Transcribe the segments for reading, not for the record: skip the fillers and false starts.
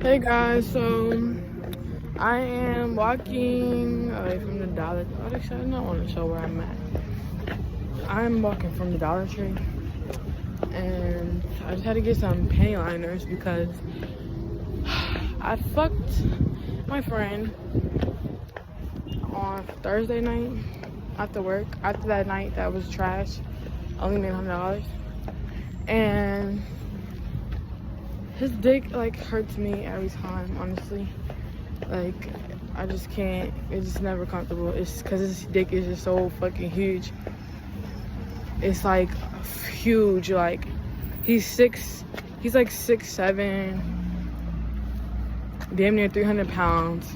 Hey guys, so I am walking away from the Dollar Tree. Actually, I don't want to show where I'm at. I'm walking from the Dollar Tree, and I just had to get some panty liners because I fucked my friend on Thursday night after work. After that night, that was trash. Only made $100, and his dick like hurts me every time, honestly. Like, I just can't, it's just never comfortable. It's because his dick is just so fucking huge. It's like huge. Like, he's like 6'7", damn near 300 pounds,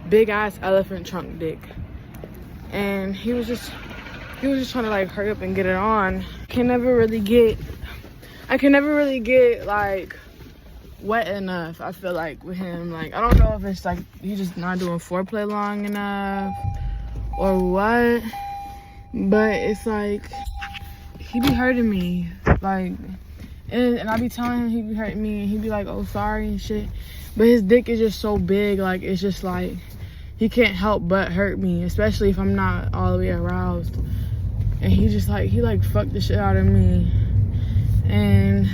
big ass elephant trunk dick. And he was just trying to like hurry up and get it on. I can never really get like wet enough, I feel like, with him. Like, I don't know if it's like he's just not doing foreplay long enough or what, but it's like he be hurting me, like, and I be telling him he be hurting me, and he be like, oh, sorry and shit, but his dick is just so big, like, it's just like he can't help but hurt me, especially if I'm not all the way aroused. And he fucked the shit out of me. And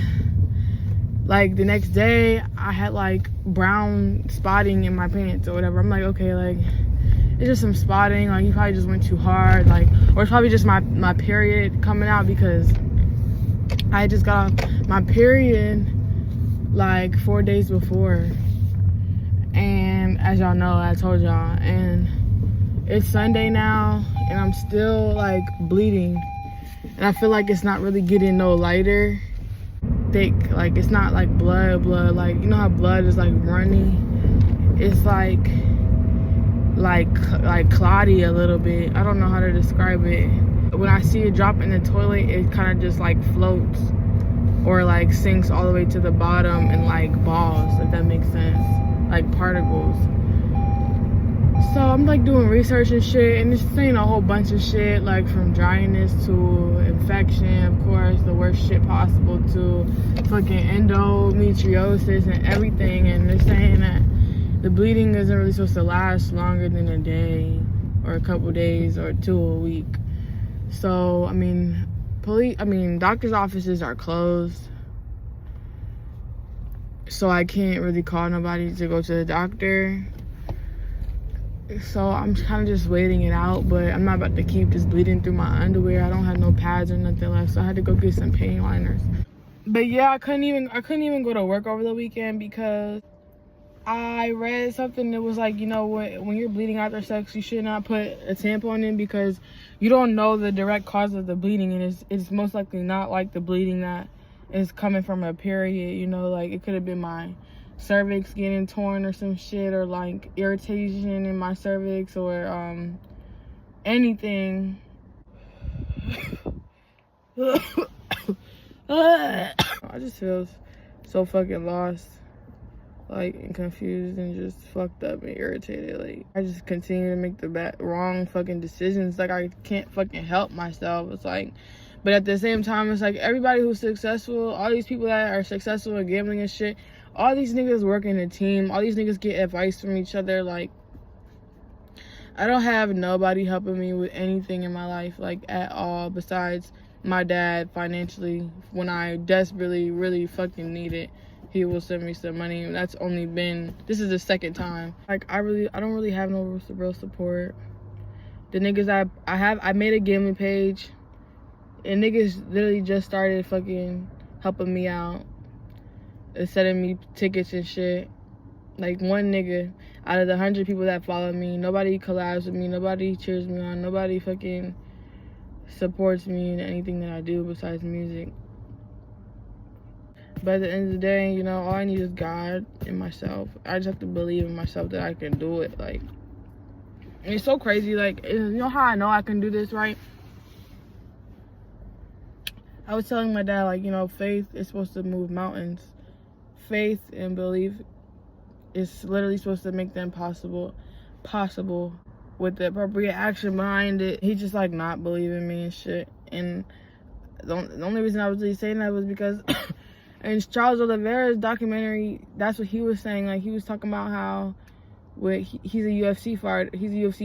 like the next day I had like brown spotting in my pants or whatever. I'm like, okay, like, it's just some spotting, like he probably just went too hard, like, or it's probably just my period coming out, because I just got off my period like 4 days before, and as y'all know, I told y'all, and it's Sunday now and I'm still like bleeding, and I feel like it's not really getting no lighter thick. Like, it's not like blood, like, you know how blood is like running? It's like clotty a little bit. I don't know how to describe it. When I see it drop in the toilet, it kind of just like floats or like sinks all the way to the bottom in like balls, if that makes sense, like particles. So I'm like doing research and shit, and it's saying a whole bunch of shit, like from dryness to infection, of course, the worst shit possible, to fucking endometriosis and everything. And they're saying that the bleeding isn't really supposed to last longer than a day or a couple days or a week. So I mean, doctor's offices are closed, so I can't really call nobody to go to the doctor. So I'm kind of just waiting it out, but I'm not about to keep just bleeding through my underwear. I don't have no pads or nothing left, so I had to go get some pain liners. But yeah, I couldn't even go to work over the weekend because I read something that was like, you know what, when you're bleeding after sex, you should not put a tampon in, because you don't know the direct cause of the bleeding, and it's most likely not like the bleeding that is coming from a period. You know, like, it could have been my cervix getting torn or some shit, or like irritation in my cervix, or anything. I just feel so fucking lost, like, and confused and just fucked up and irritated. Like, I just continue to make the wrong fucking decisions. Like, I can't fucking help myself. It's like, but at the same time, it's like everybody who's successful, all these people that are successful in gambling and shit, all these niggas work in a team. All these niggas get advice from each other. Like, I don't have nobody helping me with anything in my life, like, at all, besides my dad financially. When I desperately, really fucking need it, he will send me some money. That's only been, this is the second time. Like, I don't really have no real support. The niggas I made a gambling page, and niggas literally just started fucking helping me out, sending me tickets and shit. Like, one nigga out of the 100 people that follow me, nobody collabs with me, nobody cheers me on, nobody fucking supports me in anything that I do besides music. But at the end of the day, you know, all I need is God and myself. I just have to believe in myself that I can do it. Like, and it's so crazy. Like, you know how I know I can do this, right? I was telling my dad, like, you know, faith is supposed to move mountains. Faith and belief is literally supposed to make them possible with the appropriate action behind it. He just like not believing me and shit. And the only reason I was really saying that was because And Charles Oliveira's documentary, that's what he was saying. Like, he was talking about how he's a UFC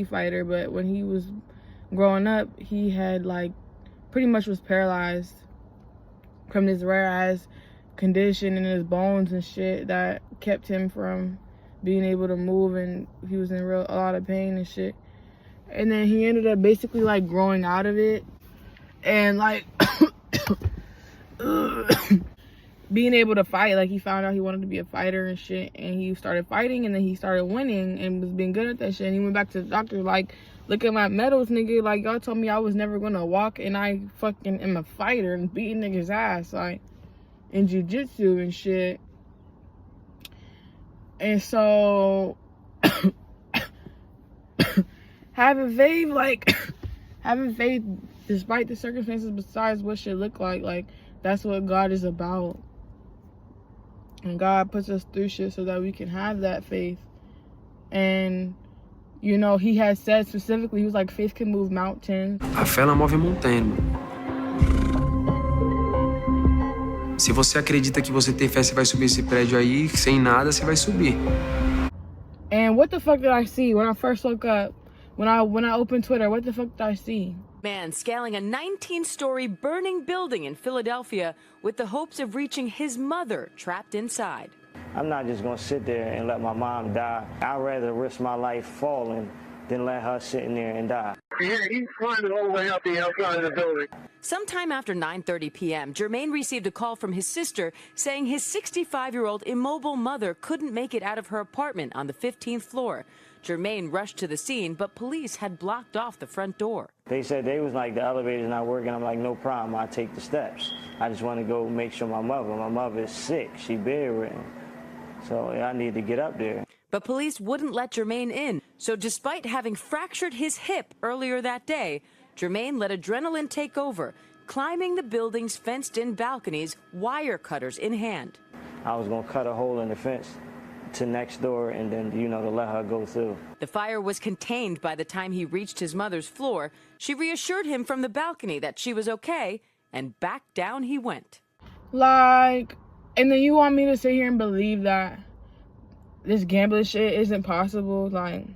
fighter, but when he was growing up, he had, like, pretty much was paralyzed from this rare ass condition in his bones and shit that kept him from being able to move, and he was in a lot of pain and shit. And then he ended up basically, like, growing out of it and, like, being able to fight. Like, he found out he wanted to be a fighter and shit, and he started fighting, and then he started winning and was being good at that shit. And he went back to the doctor, like, look at my medals, nigga. Like, y'all told me I was never gonna walk, and I fucking am a fighter and beating niggas' ass, like, in jiu-jitsu and shit. And so having faith despite the circumstances, besides what shit look like that's what God is about. And God puts us through shit so that we can have that faith. And, you know, he has said specifically, he was like, faith can move mountains. A fé, ela move montanha, mano. Se você acredita que você tem fé, você vai subir esse prédio aí, sem nada, você vai subir. And what the fuck did I see when I first woke up? When I opened Twitter, what the fuck did I see? Man scaling a 19-story burning building in Philadelphia with the hopes of reaching his mother trapped inside. I'm not just going to sit there and let my mom die. I'd rather risk my life falling than let her sit in there and die. Yeah, he's climbing all the way up the outside of the building. Sometime after 9:30 p.m., Jermaine received a call from his sister saying his 65-year-old immobile mother couldn't make it out of her apartment on the 15th floor. Jermaine rushed to the scene, but police had blocked off the front door. They said they was like, the elevator's not working. I'm like, no problem, I'll take the steps. I just want to go make sure my mother is sick. She bedridden. So I need to get up there. But police wouldn't let Jermaine in. So despite having fractured his hip earlier that day, Jermaine let adrenaline take over, climbing the building's fenced-in balconies, wire cutters in hand. I was going to cut a hole in the fence to next door and then, you know, to let her go through. The fire was contained by the time he reached his mother's floor. She reassured him from the balcony that she was okay, and back down he went. Like, and then you want me to sit here and believe that this gambling shit isn't possible? Like,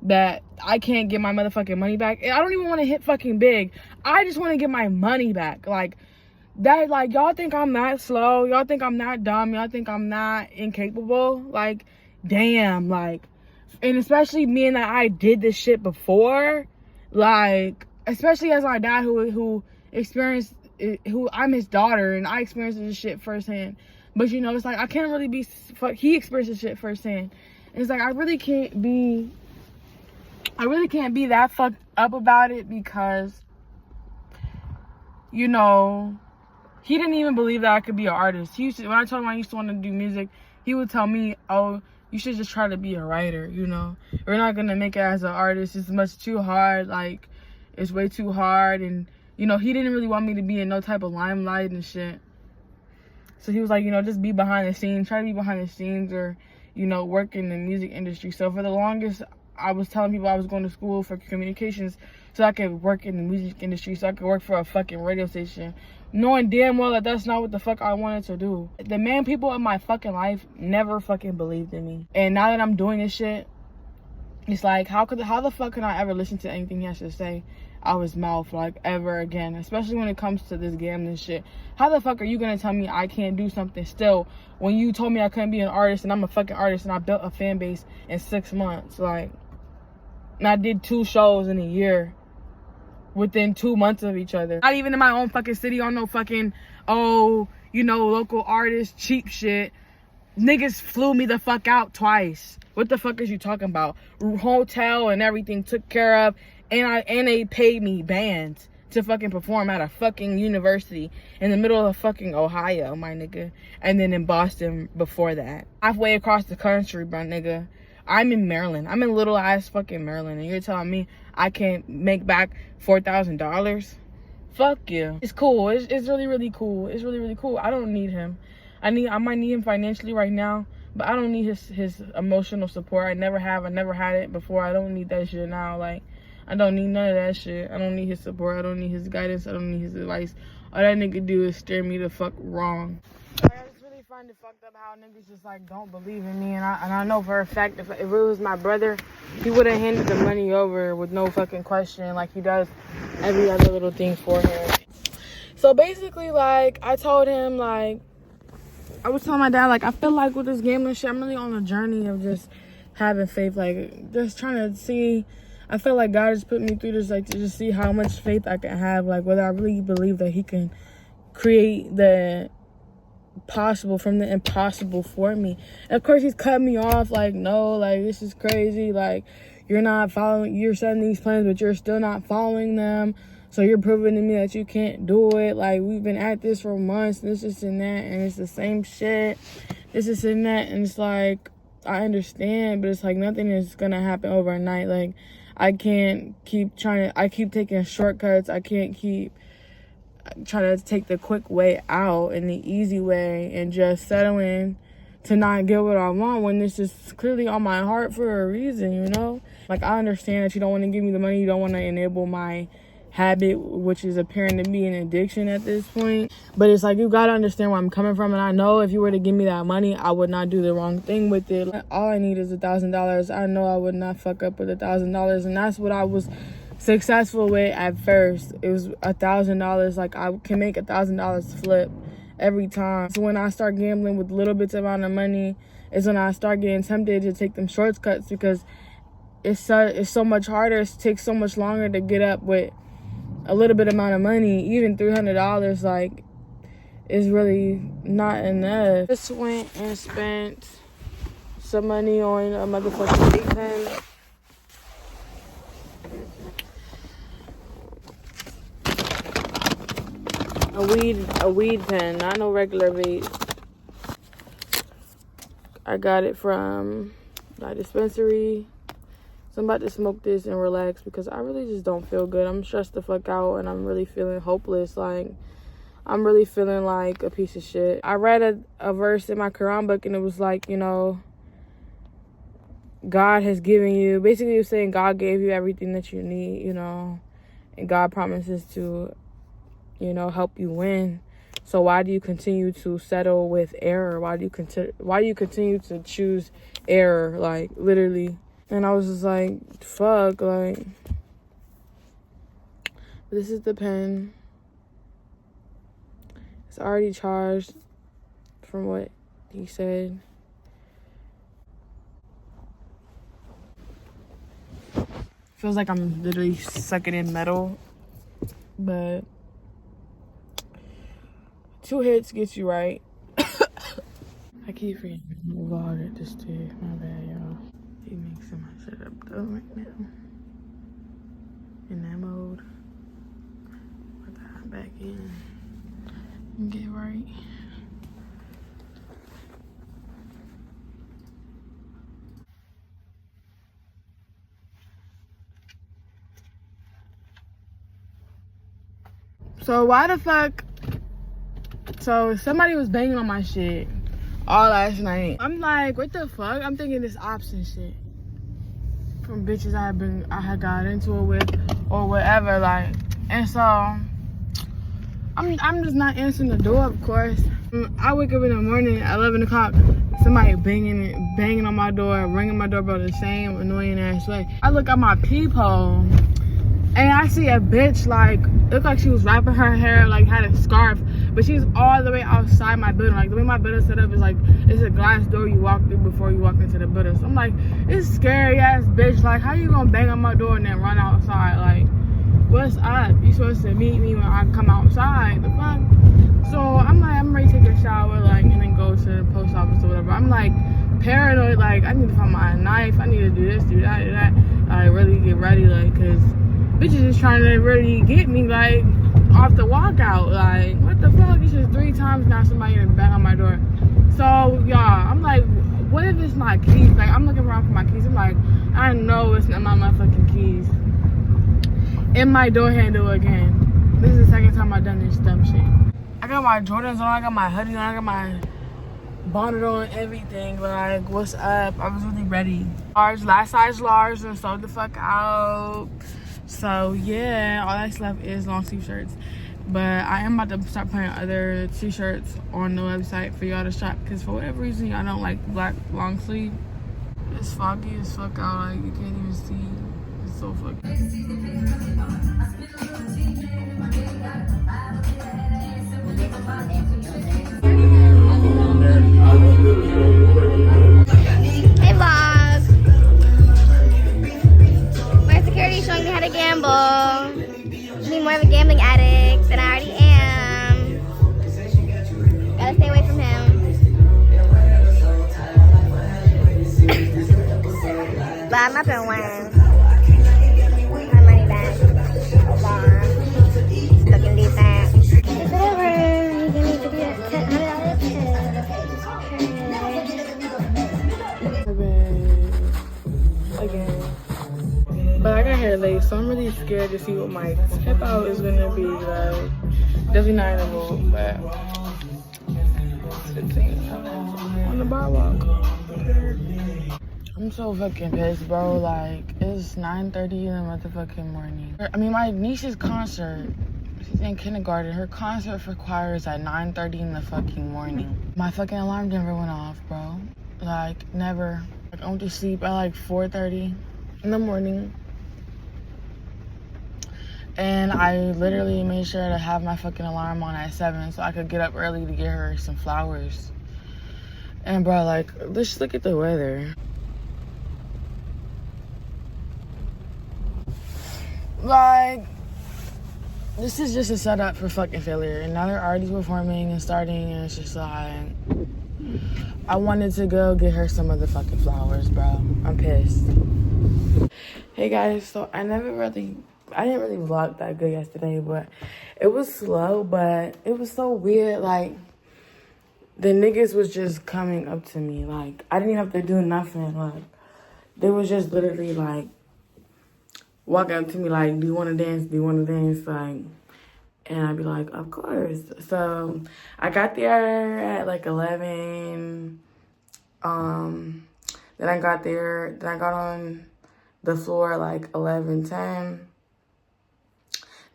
that I can't get my motherfucking money back? And I don't even want to hit fucking big. I just want to get my money back. Like, that, like, y'all think I'm that slow? Y'all think I'm that dumb? Y'all think I'm not incapable? Like, damn, like, and especially me and that I did this shit before. Like, especially as my dad who experienced it, who I'm his daughter, and I experienced this shit firsthand. But, you know, it's like, I can't really be, he experienced this shit firsthand. And it's like, I really can't be that fucked up about it, because, you know, he didn't even believe that I could be an artist. He used to, when I told him I used to want to do music, he would tell me, oh, you should just try to be a writer, you know. We're not going to make it as an artist. It's much too hard. Like, it's way too hard. And, you know, he didn't really want me to be in no type of limelight and shit. So he was like, you know, just be behind the scenes. Try to be behind the scenes, or, you know, work in the music industry. So for the longest, I was telling people I was going to school for communications so I could work in the music industry, so I could work for a fucking radio station, knowing damn well that that's not what the fuck I wanted to do. The man people in my fucking life never fucking believed in me. And now that I'm doing this shit, it's like, how the fuck can I ever listen to anything he has to say out his mouth, like, ever again? Especially when it comes to this gambling shit. How the fuck are you gonna tell me I can't do something still when you told me I couldn't be an artist, and I'm a fucking artist, and I built a fan base in 6 months? Like, and I did 2 shows in a year within 2 months of each other. Not even in my own fucking city, on no fucking, oh, you know, local artist cheap shit. Niggas flew me the fuck out twice. What the fuck is you talking about? Hotel and everything took care of, and they paid me bands to fucking perform at a fucking university in the middle of fucking Ohio, my nigga. And then in Boston before that. Halfway across the country, my nigga. I'm in Maryland. I'm in little ass fucking Maryland, and you're telling me I can't make back $4,000? Fuck you. It's cool. It's really, really cool. It's really, really cool. I don't need him. I might need him financially right now, but I don't need his emotional support. I never have. I never had it before. I don't need that shit now. Like, I don't need none of that shit. I don't need his support. I don't need his guidance. I don't need his advice. All that nigga do is steer me the fuck wrong. find it fucked up how niggas just like don't believe in me, and I know for a fact if it was my brother, he would have handed the money over with no fucking question, like he does every other little thing for him. So basically, like, I told him, like, I was telling my dad, like, I feel like with this gambling shit, I'm really on a journey of just having faith, like, just trying to see. I feel like God just put me through this, like, to just see how much faith I can have, like, whether I really believe that he can create the possible from the impossible for me. And of course, he's cut me off, like, no, like, this is crazy, like, you're setting these plans, but you're still not following them, so you're proving to me that you can't do it. Like, we've been at this for months, this and that, and it's the same shit, this and that, and it's like, I understand, but it's like nothing is gonna happen overnight. Like, I can't keep I keep taking shortcuts. I can't keep trying to take the quick way out and the easy way and just settling to not get what I want when this is clearly on my heart for a reason, you know? Like, I understand that you don't want to give me the money. You don't want to enable my habit, which is appearing to be an addiction at this point. But it's like, you got to understand where I'm coming from. And I know if you were to give me that money, I would not do the wrong thing with it. Like, all I need is $1,000. I know I would not fuck up with $1,000. And that's what I was successful with at first. It was $1,000. Like, I can make $1,000 flip every time. So when I start gambling with little bits amount of money is when I start getting tempted to take them shortcuts, because it's so much harder. It takes so much longer to get up with a little bit amount of money. Even $300, like, is really not enough. Just went and spent some money on a motherfucking vape pen. A weed pen, not no regular vape. I got it from my dispensary. So I'm about to smoke this and relax because I really just don't feel good. I'm stressed the fuck out and I'm really feeling hopeless. Like, I'm really feeling like a piece of shit. I read a verse in my Quran book and it was like, you know, God has given you, basically it was saying God gave you everything that you need, you know, and God promises to, you know, help you win. So why do you continue to settle with error? Why do you continue to choose error? Like, literally. And I was just like, fuck, like, this is the pen. It's already charged from what he said. Feels like I'm literally sucking in metal, but 2 hits gets you right. I keep forgetting to vlog at this too. My bad, y'all. He makes my setup though right now. In that mode. Put that back in and get right. So why the fuck? So somebody was banging on my shit all last night. I'm like, what the fuck? I'm thinking this ops and shit from bitches I had got into it with or whatever, like. And so I'm just not answering the door, of course. I wake up in the morning at 11 o'clock, somebody banging on my door, ringing my doorbell the same annoying ass way. I look at my peephole and I see a bitch, like, looked like she was wrapping her hair, like had a scarf, but she's all the way outside my building. Like, the way my building set up is like, it's a glass door you walk through before you walk into the building. So I'm like, this scary ass bitch, like, how you gonna bang on my door and then run outside? Like, what's up? You supposed to meet me when I come outside, the fuck? So I'm like, I'm ready to take a shower, like, and then go to the post office or whatever. I'm like paranoid, like, I need to find my knife, I need to do this, do that, do that. I really get ready, like, cause bitches is trying to really get me, like, off the walkout. Like, what the fuck? It's just 3 times now somebody gonna bang on my door. So, y'all, I'm like, what if it's my keys? Like, I'm looking around for my keys. I'm like, I know it's not my motherfucking keys in my door handle again. This is the second time I've done this dumb shit. I got my Jordans on, I got my hoodie on, I got my bonnet on, everything. Like, what's up? I was really ready. Last size large, and sold the fuck out. So yeah, all that's left is long sleeve shirts. But I am about to start putting other t-shirts on the website for y'all to shop because for whatever reason y'all don't like black long sleeve. It's foggy as fuck out, like you can't even see. It's so fucking. Hey vlog! My security is showing me how to gamble. Me more of a gambling addict than I already am. Gotta stay away from him. But I'm not gonna win. My money back. Hold on. Looking decent. Whatever. You can need to do that $100 Again. But I got here late, so I'm really scared to see what my tip out is gonna be. Like, definitely not in the mood, but 15 on the boardwalk. I'm so fucking pissed, bro. Like, it's 9:30 in the motherfucking morning. I mean, my niece's concert, she's in kindergarten. Her concert requires at 9:30 in the fucking morning. My fucking alarm never went off, bro. Like, never. Like, I went to sleep at like 4:30 in the morning. And I literally made sure to have my fucking alarm on at 7 so I could get up early to get her some flowers. And bro, like, let's look at the weather. Like, this is just a setup for fucking failure. And now they're already performing and starting, and it's just like, I wanted to go get her some of the fucking flowers, bro. I'm pissed. Hey guys, so I didn't really vlog that good yesterday, but it was slow, but it was so weird. Like, the niggas was just coming up to me. Like, I didn't even have to do nothing. Like, they was just literally like walking up to me like, do you want to dance? Do you want to dance? Like, and I'd be like, of course. So I got there at like 11. Then I got on the floor like 11:10.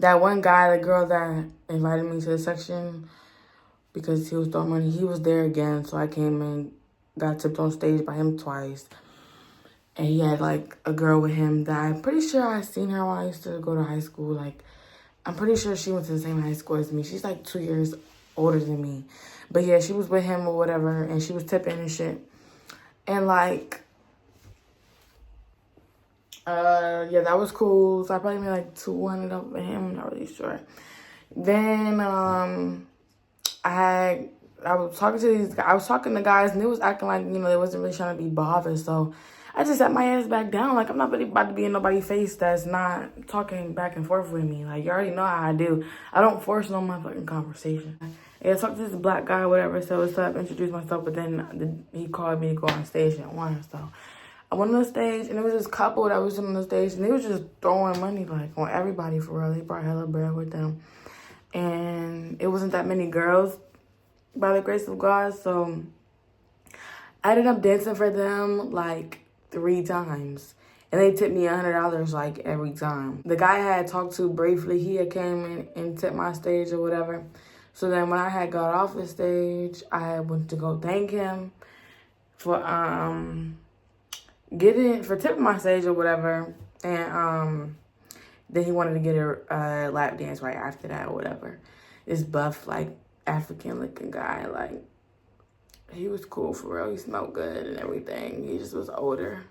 That one guy, the girl that invited me to the section because he was throwing money, he was there again. So I came and got tipped on stage by him twice. And he had like a girl with him that I'm pretty sure I seen her when I used to go to high school. Like, I'm pretty sure she went to the same high school as me. She's like 2 years older than me. But yeah, she was with him or whatever, and she was tipping and shit. And like, yeah, that was cool. So I probably made like 200 up with him. I'm not really sure. Then I was talking to these guys. I was talking to guys, and they was acting like, you know, they wasn't really trying to be bothered. So I just set my ass back down. Like, I'm not really about to be in nobody's face that's not talking back and forth with me. Like, you already know how I do. I don't force no motherfucking conversation. Yeah, I talked to this black guy, whatever. So what's up? Introduced myself, but then he called me to go on stage at once. So I went on the stage, and there was this couple that was on the stage, and they was just throwing money, like, on everybody for real. They brought hella bread with them. And it wasn't that many girls, by the grace of God. So I ended up dancing for them, like, 3 times. And they tipped me $100, like, every time. The guy I had talked to briefly, he had came in and tipped my stage or whatever. So then when I had got off the stage, I went to go thank him for tipping my stage or whatever. And then he wanted to get a lap dance right after that or whatever. This buff, like, African-looking guy, like, he was cool for real. He smelled good and everything. He just was older.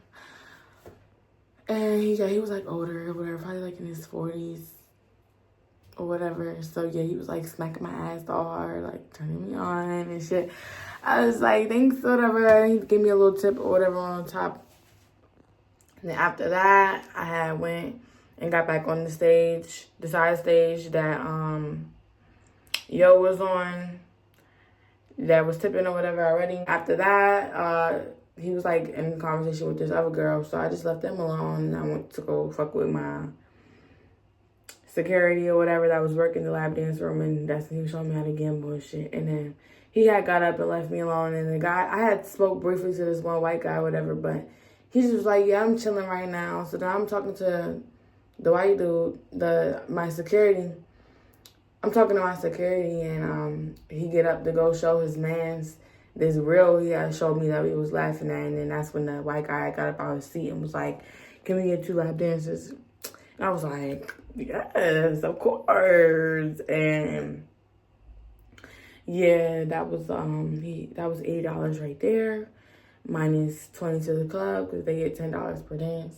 And he was, like, older or whatever, probably, like, in his 40s or whatever. So, yeah, he was, like, smacking my ass all hard, like, turning me on and shit. I was like, thanks, whatever. And he gave me a little tip or whatever on top. And then after that, I had went and got back on the stage, the side stage that Yo was on, that was tipping or whatever already. After that, he was like in conversation with this other girl, so I just left them alone, and I went to go fuck with my security or whatever that was working the lap dance room, and that's when he was showing me how to gamble and shit. And then he had got up and left me alone, and the guy, I had spoke briefly to this one white guy or whatever, but he just was like, yeah, I'm chilling right now. So then I'm talking to the white dude, my security, I'm talking to my security, and he get up to go show his mans this reel he had showed me that he was laughing at, and then that's when the white guy got up out of his seat and was like, "Can we get 2 lap dances?" And I was like, "Yes, of course." And yeah, that was $80 right there, minus 20 to the club because they get $10 per dance.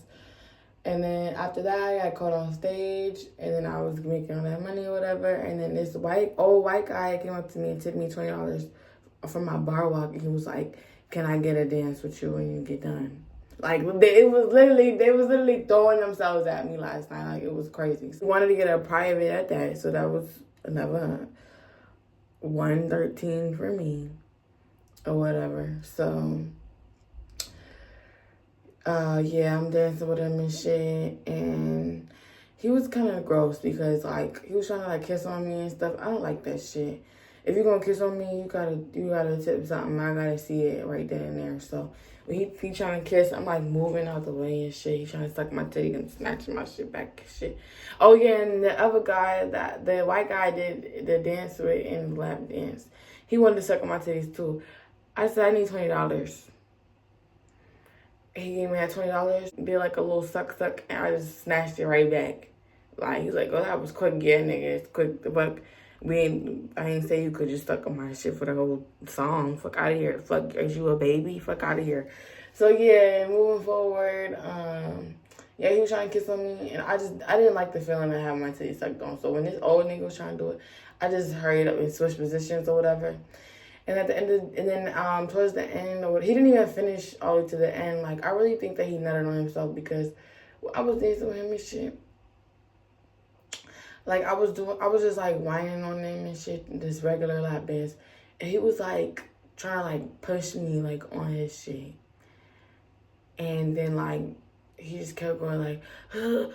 And then after that, I got caught on stage, and then I was making all that money or whatever. And then this old white guy came up to me and tipped me $20 for my bar walk. And he was like, "Can I get a dance with you when you get done?" Like, they was literally throwing themselves at me last night. Like, it was crazy. So we wanted to get a private at that, so that was another 113 for me or whatever. So yeah, I'm dancing with him and shit, and he was kind of gross because, like, he was trying to, like, kiss on me and stuff. I don't like that shit. If you're gonna kiss on me, you gotta tip something. I gotta see it right then and there. So when he trying to kiss, I'm, like, moving out the way and shit. He trying to suck my titty and snatching my shit back and shit. Oh yeah, and the other guy, the white guy did the dance with in the lap dance, he wanted to suck on my titties too. I said, "I need $20. He gave me that $20, did like a little suck, and I just snatched it right back. Like, he's like, "Oh, that was quick." Yeah, nigga, it's quick. But I ain't say you could just suck on my shit for the whole song. Fuck out of here. Fuck, is you a baby? Fuck out of here. So yeah, moving forward, yeah, he was trying to kiss on me, and I didn't like the feeling of having my titties sucked on. So when this old nigga was trying to do it, I just hurried up and switched positions or whatever. And at the end towards the end, he didn't even finish all the way to the end. Like, I really think that he nutted on himself because I was dancing with him and shit. Like, I was just, like, whining on him and shit, this regular lap dance. And he was, like, trying to, like, push me, like, on his shit. And then, like, he just kept going, like, and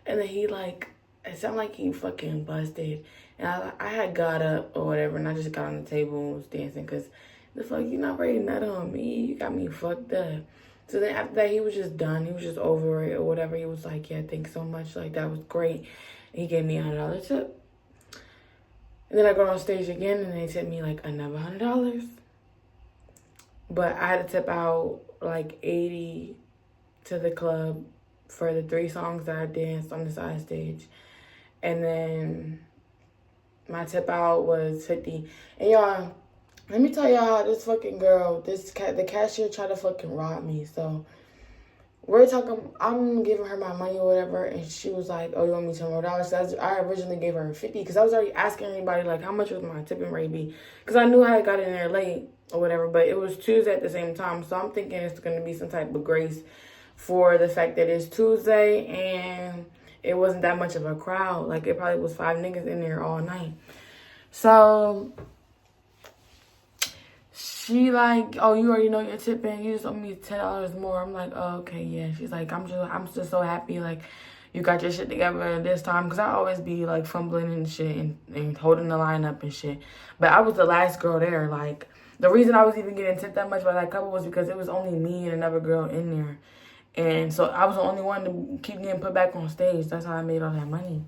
then he, like, it sounded like he fucking busted. And I had got up or whatever, and I just got on the table and was dancing because the fuck, you not ready to nut on me. You got me fucked up. So then after that, he was just done. He was just over it or whatever. He was like, "Yeah, thanks so much. Like, that was great." And he gave me $100 tip. And then I go on stage again, and they tipped me, like, another $100. But I had to tip out, like, 80 to the club for the 3 songs that I danced on the side stage. And then my tip out was 50. And y'all, let me tell y'all how this fucking girl, the cashier tried to fucking rob me. So we're talking, I'm giving her my money or whatever, and she was like, "Oh, you want me $10 more?" So I originally gave her 50 because I was already asking everybody, like, how much was my tipping rate be? Because I knew I got in there late or whatever, but it was Tuesday at the same time. So I'm thinking it's going to be some type of grace for the fact that it's Tuesday and it wasn't that much of a crowd. Like, it probably was 5 niggas in there all night. So she like, "Oh, you already know your tipping. You just owe me $10 more." I'm like, "Oh, okay, yeah." She's like, I'm just so happy, like, you got your shit together this time." Because I always be, like, fumbling and shit and holding the line up and shit. But I was the last girl there. Like, the reason I was even getting tipped that much by that couple was because it was only me and another girl in there. And so I was the only one to keep getting put back on stage. That's how I made all that money.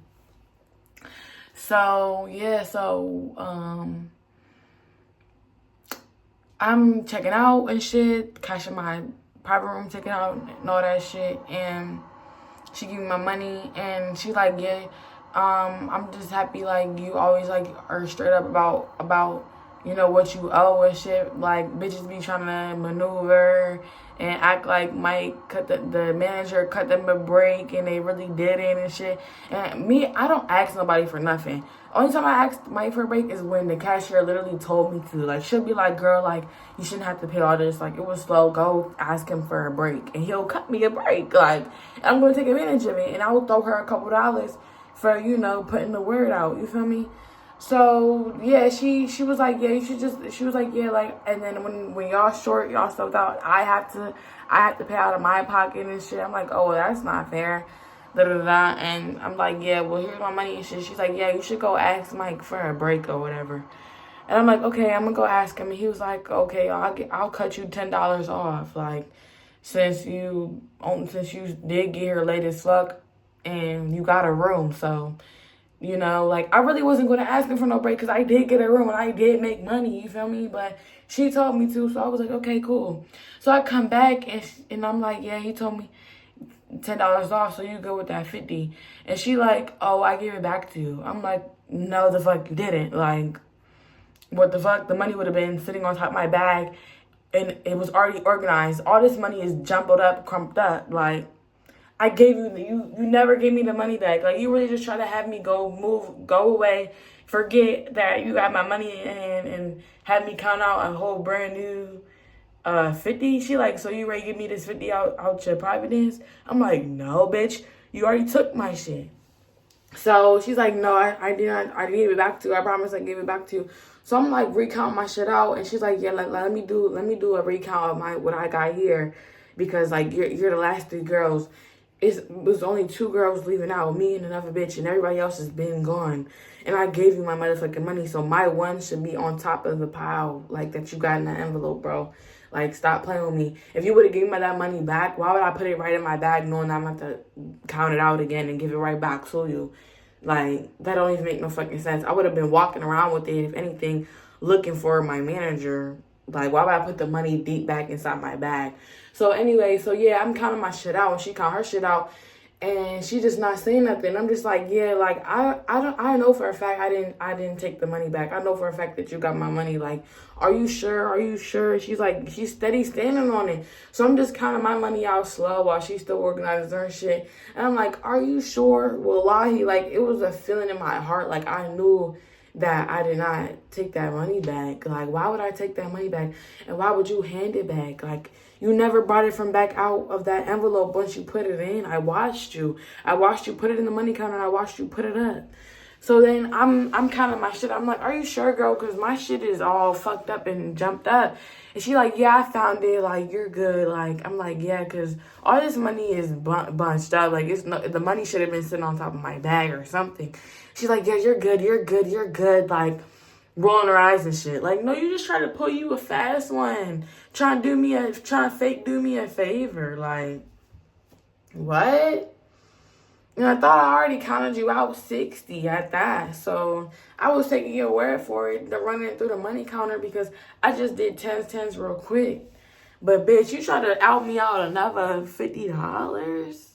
So, yeah, I'm checking out and shit, cashing my private room ticket out and all that shit. And she gave me my money, and she's like, "Yeah, I'm just happy, like, you always, like, are straight up about you know, what you owe and shit. Like, bitches be trying to maneuver and act like Mike the manager cut them a break, and they really didn't and shit." And me, I don't ask nobody for nothing. Only time I asked Mike for a break is when the cashier literally told me to. Like, she'll be like, "Girl, like, you shouldn't have to pay all this. Like, it was slow. Go ask him for a break." And he'll cut me a break. Like, I'm going to take advantage of it. And I will throw her a couple dollars for, you know, putting the word out. You feel me? So, yeah, she was like, "Yeah, you should just," she was like, "Yeah, like," and then when y'all short, y'all sold out, I have to pay out of my pocket and shit. I'm like, "Oh, well, that's not fair." Da-da-da. And I'm like, "Yeah, well, here's my money and shit." She's like, "Yeah, you should go ask Mike for a break or whatever." And I'm like, "Okay, I'm gonna go ask him." And he was like, "Okay, I'll cut you $10 off. Like, since you did get here late as fuck, and you got a room. So, you know, like, I really wasn't going to ask him for no break because I did get a room and I did make money, you feel me? But she told me to, so I was like, okay, cool. So I come back and I'm like, yeah, he told me $10 off, so you go with that 50. And she like, oh, I gave it back to you. I'm like, no, the fuck you didn't. Like, what the fuck? The money would have been sitting on top of my bag and it was already organized. All this money is jumbled up, crumped up. Like, I gave you never gave me the money back. Like, you really just try to have me go away, forget that you got my money in hand and have me count out a whole brand new 50. She like, so you ready to give me this 50 out your Providence? I'm like, no, bitch, you already took my shit. So she's like, no, I gave it back to you. I promise I gave it back to you. So I'm like, recount my shit out, and she's like, yeah, like, let me do a recount of what I got here, because like you're the last 3 girls. It was only 2 girls leaving out, me and another bitch, and everybody else has been gone. And I gave you my motherfucking money, so my one should be on top of the pile, like, that you got in that envelope, bro. Like, stop playing with me. If you would have given me that money back, why would I put it right in my bag knowing that I'm going to have to count it out again and give it right back to you? Like, that don't even make no fucking sense. I would have been walking around with it, if anything, looking for my manager. Like, why would I put the money deep back inside my bag? So anyway, so yeah, I'm counting my shit out, and she count her shit out, and she just not saying nothing. I'm just like, yeah, like, I know for a fact I didn't take the money back. I know for a fact that you got my money. Like, are you sure? Are you sure? She's like, she's steady standing on it. So I'm just counting my money out slow while she's still organizing her shit. And I'm like, are you sure? Wallahi, like, it was a feeling in my heart. Like, I knew that I did not take that money back. Like, why would I take that money back? And why would you hand it back? Like, you never brought it from back out of that envelope once you put it in. I watched you. Put it in the money counter, and I watched you put it up. So then I'm counting my shit. I'm like, are you sure, girl? Because my shit is all fucked up and jumped up. And she like, yeah, I found it. Like, you're good. Like, I'm like, yeah, because all this money is bunched up. Like, the money should have been sitting on top of my bag or something. She's like, yeah, you're good. You're good. You're good. Like, rolling her eyes and shit. Like, no, you just try to pull you a fast one. Trying to fake do me a favor. Like, what? And I thought I already counted you out 60 at that. So I was taking your word for it to run it through the money counter because I just did 10s real quick. But bitch, you try to out me out another $50?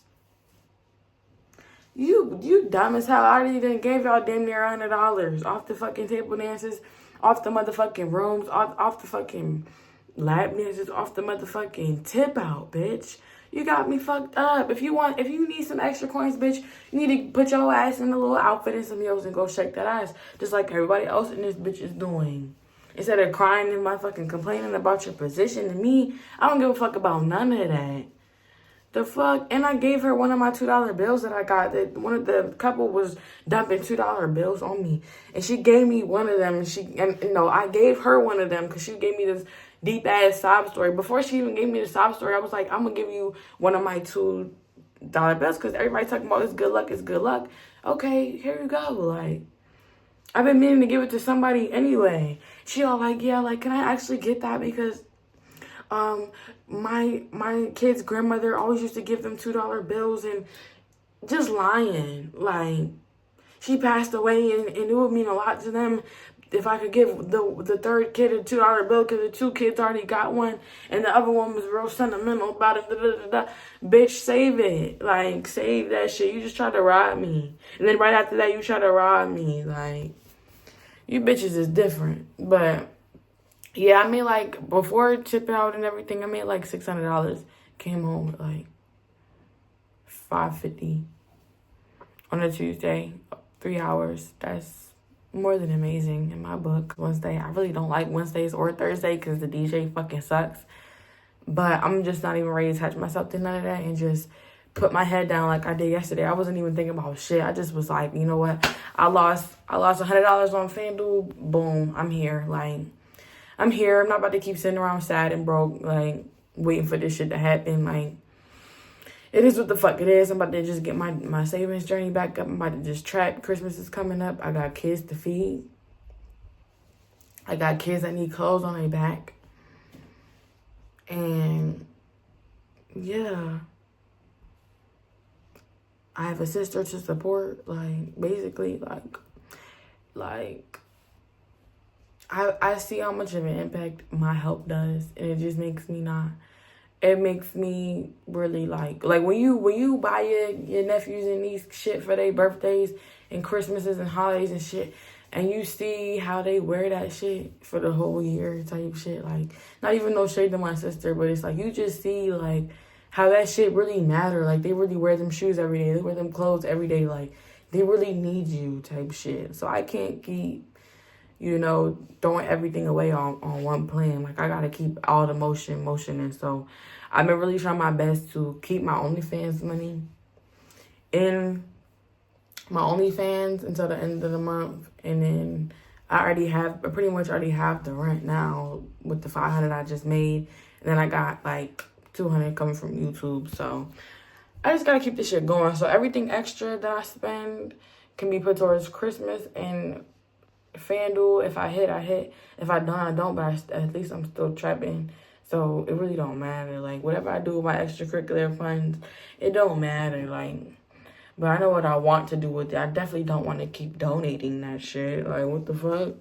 You dumb as hell. I already done gave y'all damn near $100 off the fucking table dances, off the motherfucking rooms, off the fucking lap dances, off the motherfucking tip out, bitch. You got me fucked up. If you need some extra coins, bitch, you need to put your ass in a little outfit and some heels and go shake that ass. Just like everybody else in this bitch is doing. Instead of crying and motherfucking complaining about your position to me, I don't give a fuck about none of that. The fuck? And I gave her one of my $2 bills that I got. That one of the couple was dumping $2 bills on me. And she gave me one of them. I gave her one of them because she gave me this deep ass sob story. Before she even gave me the sob story, I was like, I'm gonna give you one of my $2 bills because everybody talking about it's good luck, it's good luck. Okay, here you go. Like, I've been meaning to give it to somebody anyway. She all like, yeah, like, can I actually get that? Because my kid's grandmother always used to give them $2 bills, and just lying. Like, she passed away, and it would mean a lot to them if I could give the third kid a $2 bill because the 2 kids already got one, and the other one was real sentimental about it. Da, da, da, da. Bitch, save it. Like, save that shit. You just tried to rob me. And then right after that, you try to rob me. Like, you bitches is different. But yeah, I made like, before tipping out and everything, I made like $600. Came home with like $550 on a Tuesday, 3 hours. That's more than amazing in my book. Wednesday, I really don't like Wednesdays or Thursday because the DJ fucking sucks. But I'm just not even ready to attach myself to none of that and just put my head down like I did yesterday. I wasn't even thinking about shit. I just was like, you know what? I lost $100 on FanDuel. Boom, I'm here. Like, I'm here. I'm not about to keep sitting around sad and broke, like, waiting for this shit to happen. Like, it is what the fuck it is. I'm about to just get my savings journey back up. I'm about to just trap. Christmas is coming up. I got kids to feed. I got kids that need clothes on their back. And, yeah. I have a sister to support. Like, basically, I see how much of an impact my help does, and it just makes me it makes me really like when you buy your nephews and niece shit for their birthdays and Christmases and holidays and shit, and you see how they wear that shit for the whole year type shit, like, not even no shade to my sister, but it's like you just see like how that shit really matter. Like, they really wear them shoes every day, they wear them clothes every day, like they really need you type shit. So I can't keep, you know, throwing everything away on one plan. Like, I gotta keep all the motion. And so I've been really trying my best to keep my OnlyFans money in my OnlyFans until the end of the month. And then I pretty much already have the rent now with the $500 I just made. And then I got like $200 coming from YouTube. So I just gotta keep this shit going. So everything extra that I spend can be put towards Christmas and FanDuel. If I hit, I hit. If I don't, I don't. But at least I'm still trapping. So it really don't matter. Like, whatever I do with my extracurricular funds, it don't matter. Like, but I know what I want to do with it. I definitely don't want to keep donating that shit. Like, what the fuck?